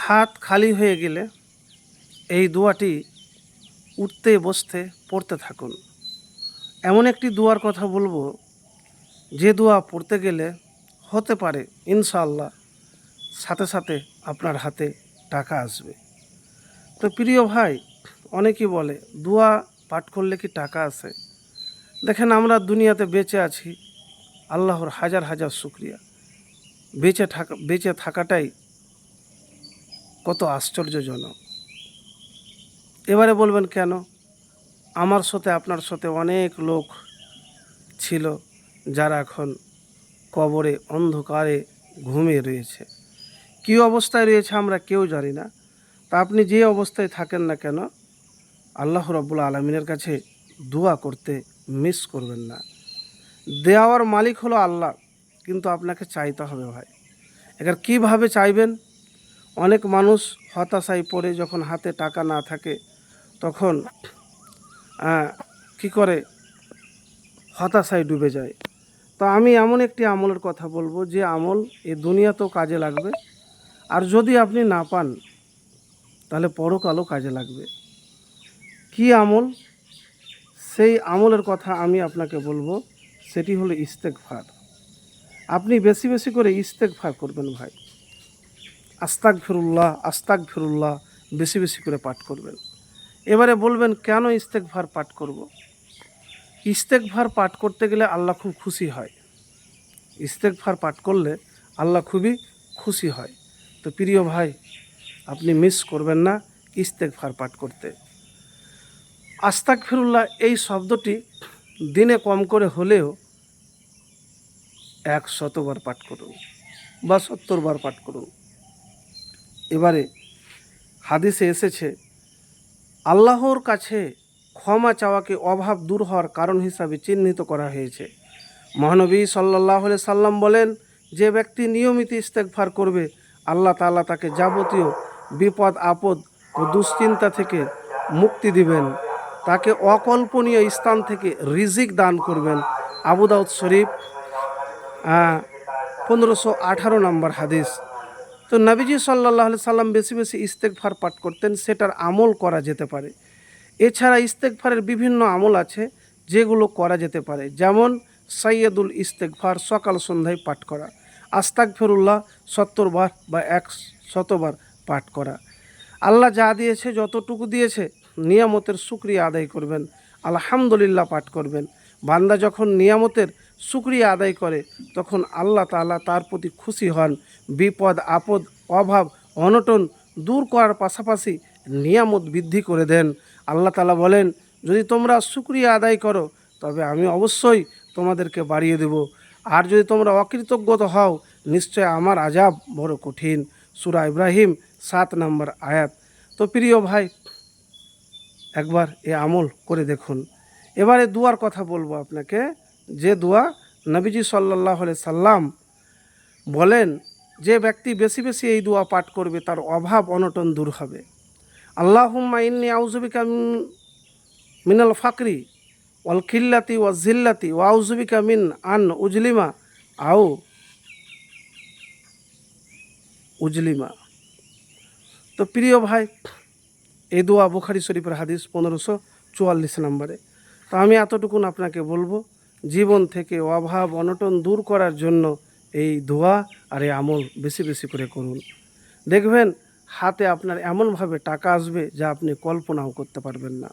হাত খালি হয়ে গেলে এই দোয়াটি উঠতে বসতে পড়তে থাকুন। এমন একটি দোয়ার কথা বলবো যে দোয়া পড়তে গেলে হতে পারে ইনশাআল্লাহ সাথে সাথে আপনার হাতে টাকা আসবে। তো প্রিয় ভাই, অনেকেই বলে দোয়া পাঠ করলে কি টাকা আসে? দেখেন, আমরা দুনিয়াতে বেঁচে আছি, আল্লাহর হাজার হাজার শুকরিয়া। বেঁচে থাকাটাই কত আশ্চর্যজনক। এবারে বলবেন কেন? আমার সাথে আপনার সাথে অনেক লোক ছিল যারা এখন কবরে অন্ধকারে ঘুমিয়ে রয়েছে। কী অবস্থায় রয়েছে আমরা কেউ জানি না। তা আপনি যে অবস্থায় থাকেন না কেন, আল্লাহ রাব্বুল আলামিনের কাছে দোয়া করতে মিস করবেন না। দেওয়ার মালিক হলো আল্লাহ, কিন্তু আপনাকে চাইতে হবে ভাই। এবার কীভাবে চাইবেন? অনেক মানুষ হতাশায় পড়ে যখন হাতে টাকা না থাকে তখন কি করে হতাশায় ডুবে যায়। তো আমি এমন একটি আমলের কথা বলবো যে আমল এই দুনিয়াতেও কাজে লাগবে, আর যদি আপনি না পান তাহলে পরকালও কাজে লাগবে। কি আমল? সেই আমলের কথা আমি আপনাকে বলবো, সেটি হলো ইস্তেগফার। আপনি বেশি বেশি করে ইস্তেগফার করবেন ভাই। আস্তাগফিরুল্লাহ আস্তাগফিরুল্লাহ বেশি বেশি করে পাঠ করবেন। এবারে বলবেন কেন ইস্তেগফার পাঠ করব? ইস্তেগফার পাঠ করতে গেলে আল্লাহ খুব খুশি হয়। ইস্তেগফার পাঠ করলে আল্লাহ খুবই খুশি হয়। তো প্রিয় ভাই, আপনি মিস করবেন না ইস্তেগফার পাঠ করতে। আস্তাগফিরুল্লাহ এই শব্দটি দিনে কম করে হলেও 100 বার পাঠ করুন বা 70 বার পাঠ করুন। এবারে হাদিসে এসেছে আল্লাহর কাছে ক্ষমা চাওয়াকে অভাব দূর হওয়ার কারণ হিসাবে চিহ্নিত করা হয়েছে। মহানবী সাল্লাল্লাহু আলাইহি সাল্লাম বলেন, যে ব্যক্তি নিয়মিত ইস্তেগফার করবে আল্লাহ তাআলা তাকে যাবতীয় বিপদ আপদ ও দুশ্চিন্তা থেকে মুক্তি দিবেন, তাকে অকল্পনীয় স্থান থেকে রিজিক দান করবেন। আবু দাউদ শরীফ 1518 নম্বর হাদিস। তো নবীজি সাল্লাল্লাহু আলাইহি সাল্লাম বেশি বেশি ইস্তেগফার পাঠ করতেন, সেটার আমল করা যেতে পারে। এছাড়া ইস্তেগফারের বিভিন্ন আমল আছে যেগুলো করা যেতে পারে, যেমন সাইয়্যিদুল ইস্তেগফার সকাল সন্ধ্যায় পাঠ করা, আস্তাগফিরুল্লাহ 70 বার বা 100 বার পাঠ করা। আল্লাহ যা দিয়েছে, যতটুকু দিয়েছে নিয়ামতের শুকরিয়া আদায় করবেন, আলহামদুলিল্লাহ পাঠ করবেন। বান্দা যখন নিয়ামতের শুকরিয়া আদায় করে তখন আল্লাহ তাআলা তার প্রতি খুশি হন, বিপদ আপদ অভাব অনটন দূর করার পাশাপাশি নিয়ামত বৃদ্ধি করে দেন। আল্লাহ তাআলা বলেন, যদি তোমরা শুকরিয়া আদায় করো তবে আমি অবশ্যই তোমাদেরকে বাড়িয়ে দেব, আর যদি তোমরা অকৃতজ্ঞ হও নিশ্চয় আমার আযাব বড় কঠিন। সূরা ইব্রাহিম 7 নম্বর আয়াত। তো প্রিয় ভাই, একবার এ আমল করে দেখুন। এবারে দুয়ার কথা বলবো আপনাকে, যে দোয়া নবীজি সাল্লাল্লাহু আলাইহি সাল্লাম বলেন যে ব্যক্তি বেশি বেশি এই দোয়া পাঠ করবে তার অভাব অনটন দূর হবে। আল্লাহুম্মা ইন্নী আউযু বিকা মিনাল ফাকরি ওয়াল কিল্লাতি ওয়াজ জিল্লাতি ওয়া আউযু বিকা মিন আন উজলিমা আও উজলিমা। তো প্রিয় ভাই, এই দোয়া বুখারী শরীফের হাদিস 1544 নম্বরে। তো আমি এতটুকুন আপনাকে বলবো, জীবন থেকে অভাব অনটন দূর করার জন্য এই দোয়া আর এই আমল বেশি বেশি করে করুন। দেখবেন হাতে আপনার এমনভাবে টাকা আসবে যা আপনি কল্পনাও করতে পারবেন না।